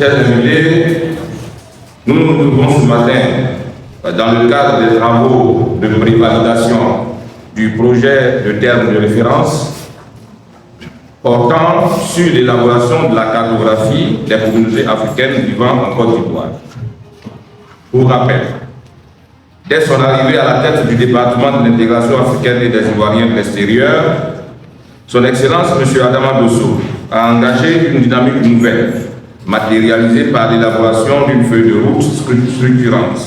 Chers invités, nous nous trouvons ce matin dans le cadre des travaux de prévalidation du projet de terme de référence portant sur l'élaboration de la cartographie des communautés africaines vivant en Côte d'Ivoire. Pour rappel, dès son arrivée à la tête du département de l'intégration africaine et des Ivoiriens de l'extérieur, Son Excellence M. Adama Dosso a engagé une dynamique nouvelle, matérialisée par l'élaboration d'une feuille de route structurante.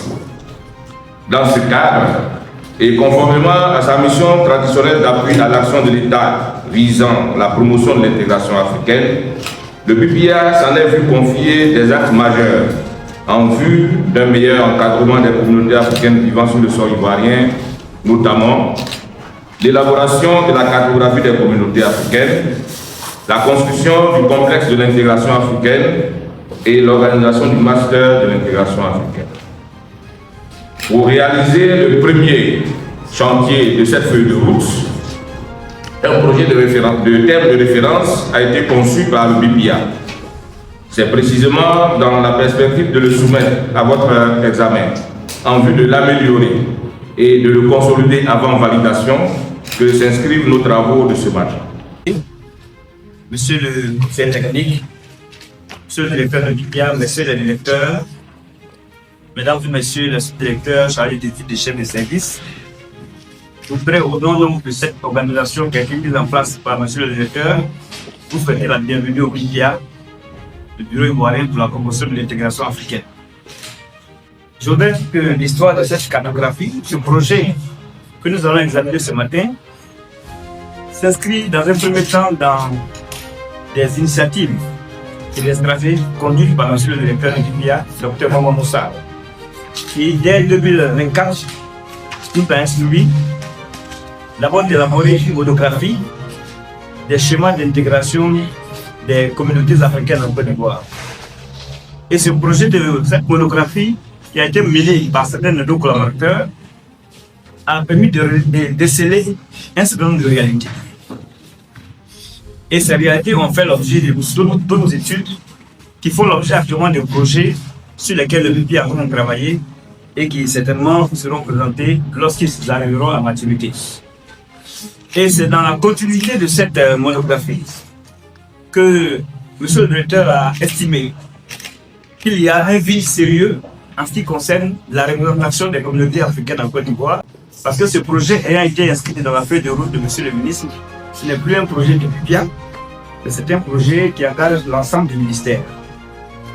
Dans ce cadre, et conformément à sa mission traditionnelle d'appui à l'action de l'État visant la promotion de l'intégration africaine, le BPIA s'en est vu confier des actes majeurs en vue d'un meilleur encadrement des communautés africaines vivant sur le sol ivoirien, notamment l'élaboration de la cartographie des communautés africaines, la construction du complexe de l'intégration africaine et l'organisation du master de l'intégration africaine. Pour réaliser le premier chantier de cette feuille de route, un projet de terme de référence a été conçu par le BPIA. C'est précisément dans la perspective de le soumettre à votre examen en vue de l'améliorer et de le consolider avant validation que s'inscrivent nos travaux de ce matin. Monsieur le conseiller technique, monsieur le directeur de BPIA, messieurs les directeurs, mesdames et messieurs les sous-directeurs chargés d'études des chefs de service, je voudrais, au nom de cette organisation qui a été mise en place par monsieur le directeur, vous souhaiter la bienvenue au BPIA, le Bureau ivoirien pour la promotion de l'intégration africaine. Je voudrais dire que l'histoire de cette cartographie, ce projet que nous allons examiner ce matin, s'inscrit dans un premier temps dans des initiatives et des stratégies conduites par monsieur le directeur de BPIA, Dr Maman Moussa, qui dès 2024 nous a instruit d'abord d'élaborer une monographie des schémas d'intégration des communautés africaines en Côte d'Ivoire. Et ce projet de cette monographie, qui a été mené par certains de nos collaborateurs, a permis de déceler un certain nombre de réalités. Et ces réalités ont fait l'objet de toutes nos études qui font l'objet actuellement de projets sur lesquels le BPIA a travaillé et qui certainement seront présentés lorsqu'ils arriveront à maturité. Et c'est dans la continuité de cette monographie que M. le directeur a estimé qu'il y a un vide sérieux en ce qui concerne la représentation des communautés africaines en Côte d'Ivoire, parce que ce projet ayant été inscrit dans la feuille de route de M. le ministre, ce n'est plus un projet de BPIA, mais c'est un projet qui engage l'ensemble du ministère.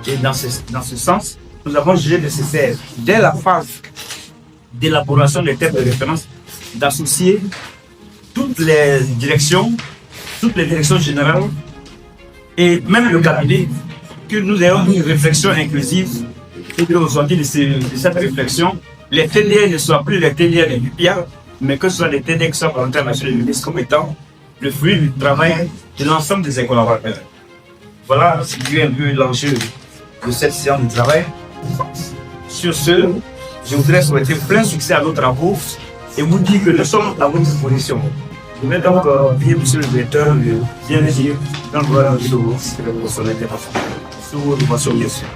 Et dans ce sens, nous avons jugé nécessaire, dès la phase d'élaboration des termes de référence, d'associer toutes les directions générales et même le cabinet, que nous ayons une réflexion inclusive et qu'aujourd'hui de cette réflexion, les TDR ne soient plus les TDR de BPIA, mais que ce soit les TDR qui soient présentés à M. le ministre comme étant le fruit du travail de l'ensemble de ses collaborateurs. Voilà ce qui est un peu l'enjeu de cette séance de travail. Sur ce, je voudrais souhaiter plein succès à nos travaux et vous dire que nous sommes à votre disposition. Je vais donc bien, monsieur le directeur, bien dire dans le droit de son intervention. Sous votre passion, bien sûr.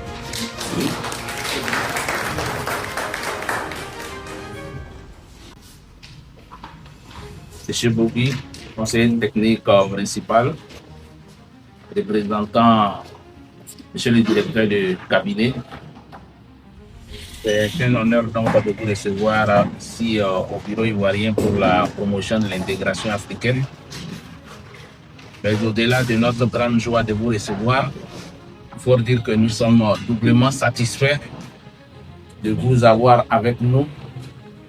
Monsieur Bougui, conseiller technique principal, représentant monsieur le directeur du cabinet. C'est un honneur donc de vous recevoir ici au Bureau ivoirien pour la promotion de l'intégration africaine. Mais au-delà de notre grande joie de vous recevoir, il faut dire que nous sommes doublement satisfaits de vous avoir avec nous,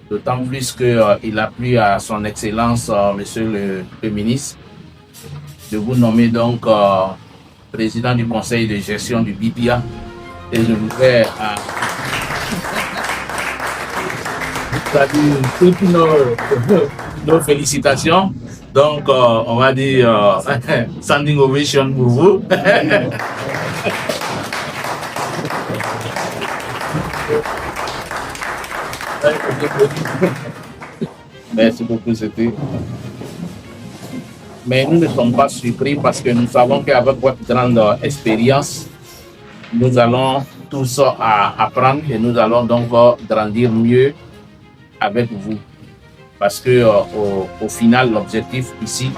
d'autant plus qu'il a plu à son Excellence, Monsieur le Ministre, de vous nommer donc président du conseil de gestion du BPIA. Et je voudrais toutes nos félicitations. Donc, on va dire standing ovation pour vous. Merci beaucoup, c'était. Mais nous ne sommes pas surpris parce que nous savons qu'avec votre grande expérience, nous allons tous apprendre et nous allons donc grandir mieux avec vous. Parce que au final, l'objectif ici,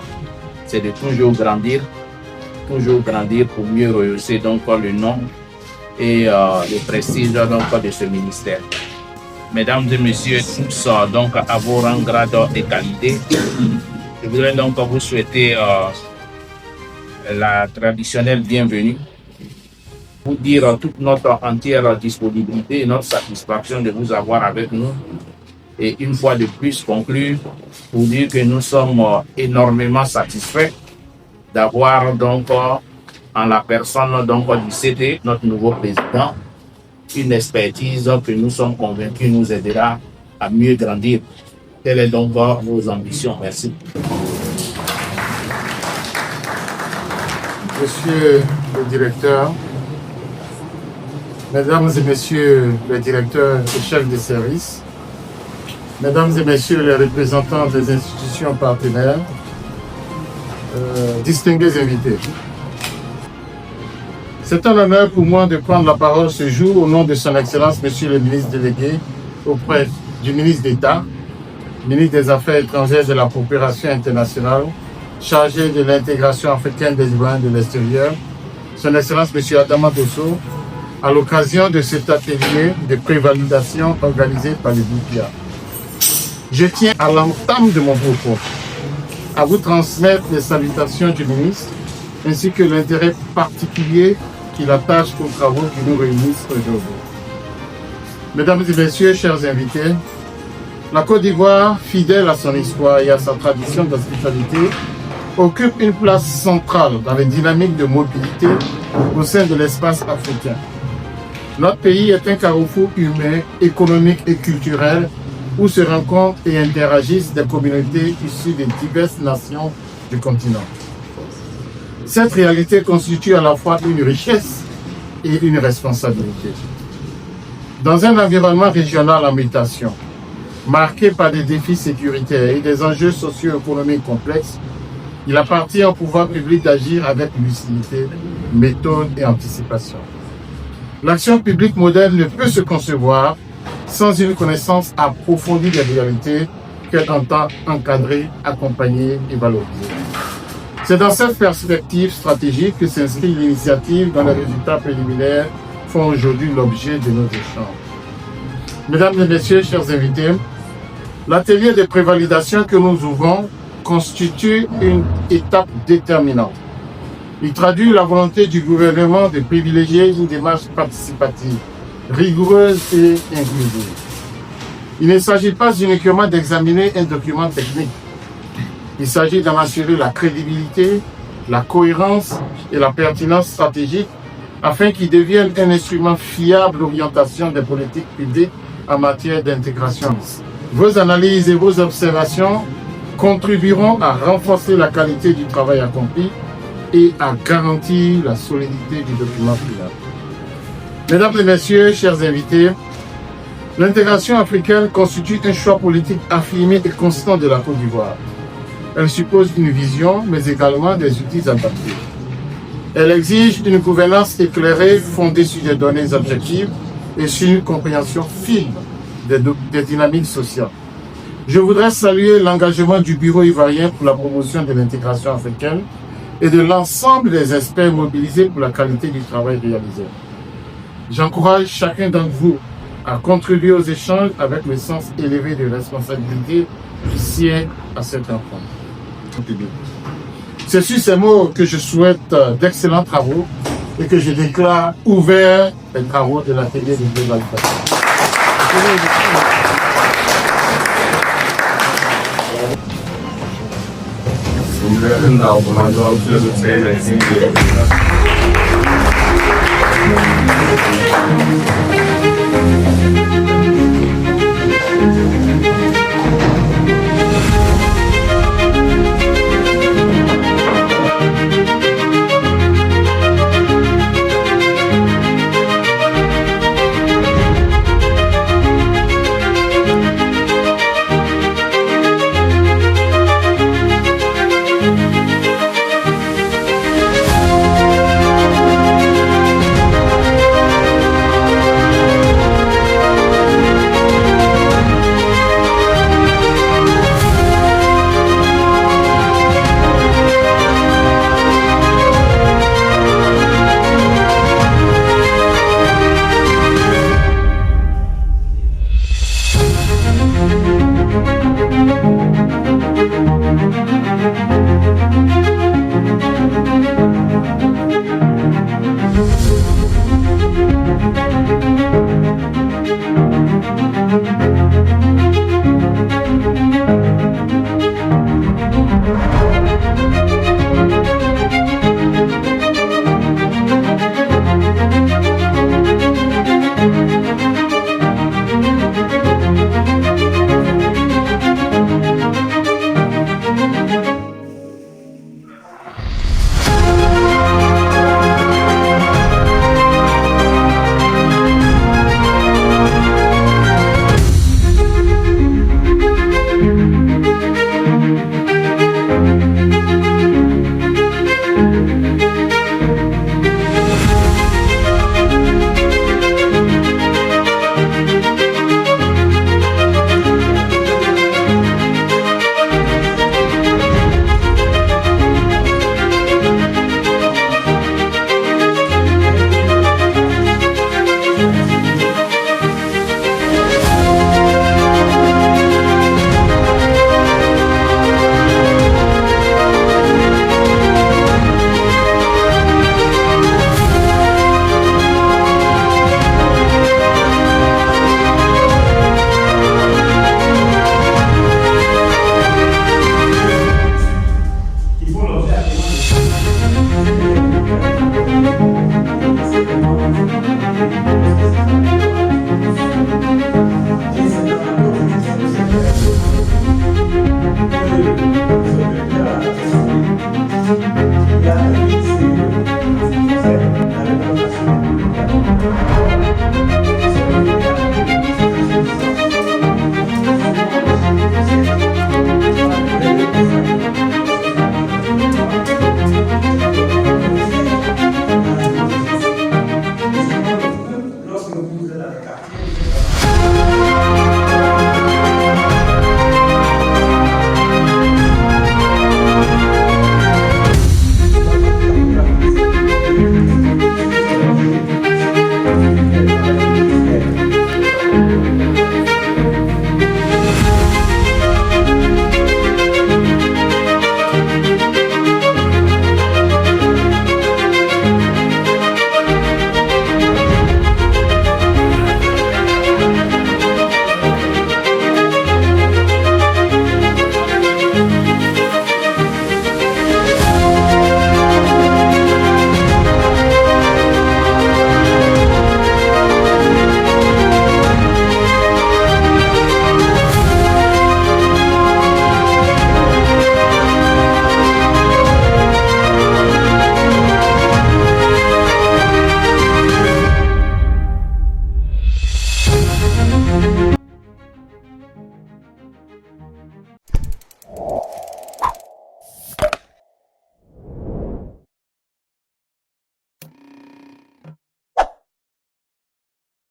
c'est de toujours grandir pour mieux rehausser donc le nom et le prestige donc de ce ministère. Mesdames et messieurs tous, donc à vos rangs, grades et qualités, je voudrais donc vous souhaiter la traditionnelle bienvenue, vous dire toute notre entière disponibilité et notre satisfaction de vous avoir avec nous. Et une fois de plus conclure, pour dire que nous sommes énormément satisfaits d'avoir donc en la personne donc du CD, notre nouveau président, une expertise que nous sommes convaincus nous aidera à mieux grandir. Telles sont donc vos ambitions. Merci. Monsieur le directeur, mesdames et messieurs les directeurs et chefs de service, mesdames et messieurs les représentants des institutions partenaires, distingués invités. C'est un honneur pour moi de prendre la parole ce jour au nom de son Excellence, Monsieur le ministre délégué, auprès du ministre d'État, ministre des Affaires étrangères et de la coopération internationale, chargé de l'intégration africaine des Ivoiriens de l'extérieur, son Excellence Monsieur Adama Dosso, à l'occasion de cet atelier de prévalidation organisé par le BIPIA. Je tiens à l'entame de mon propos à vous transmettre les salutations du ministre ainsi que l'intérêt particulier qu'il attache aux travaux qui nous réunissent aujourd'hui. Mesdames et messieurs, chers invités, la Côte d'Ivoire, fidèle à son histoire et à sa tradition d'hospitalité, occupe une place centrale dans les dynamiques de mobilité au sein de l'espace africain. Notre pays est un carrefour humain, économique et culturel où se rencontrent et interagissent des communautés issues de diverses nations du continent. Cette réalité constitue à la fois une richesse et une responsabilité. Dans un environnement régional en mutation, marqué par des défis sécuritaires et des enjeux socio-économiques complexes, il appartient au pouvoir public d'agir avec lucidité, méthode et anticipation. L'action publique moderne ne peut se concevoir sans une connaissance approfondie des réalités qu'elle entend encadrer, accompagner et valoriser. C'est dans cette perspective stratégique que s'inscrit l'initiative dont les résultats préliminaires font aujourd'hui l'objet de nos échanges. Mesdames et messieurs, chers invités, l'atelier de prévalidation que nous ouvrons constitue une étape déterminante. Il traduit la volonté du gouvernement de privilégier une démarche participative, rigoureuse et inclusive. Il ne s'agit pas uniquement d'examiner un document technique. Il s'agit d'en assurer la crédibilité, la cohérence et la pertinence stratégique afin qu'il devienne un instrument fiable d'orientation des politiques publiques en matière d'intégration. Vos analyses et vos observations contribueront à renforcer la qualité du travail accompli et à garantir la solidité du document final. Mesdames et messieurs, chers invités, l'intégration africaine constitue un choix politique affirmé et constant de la Côte d'Ivoire. Elle suppose une vision, mais également des outils adaptés. Elle exige une gouvernance éclairée, fondée sur des données objectives et sur une compréhension fine des dynamiques sociales. Je voudrais saluer l'engagement du Bureau ivoirien pour la promotion de l'intégration africaine et de l'ensemble des experts mobilisés pour la qualité du travail réalisé. J'encourage chacun d'entre vous à contribuer aux échanges avec le sens élevé de responsabilité qui sied à cette rencontre. C'est sur ces mots que je souhaite d'excellents travaux et que je déclare ouverts les travaux de l'atelier de prévalidation.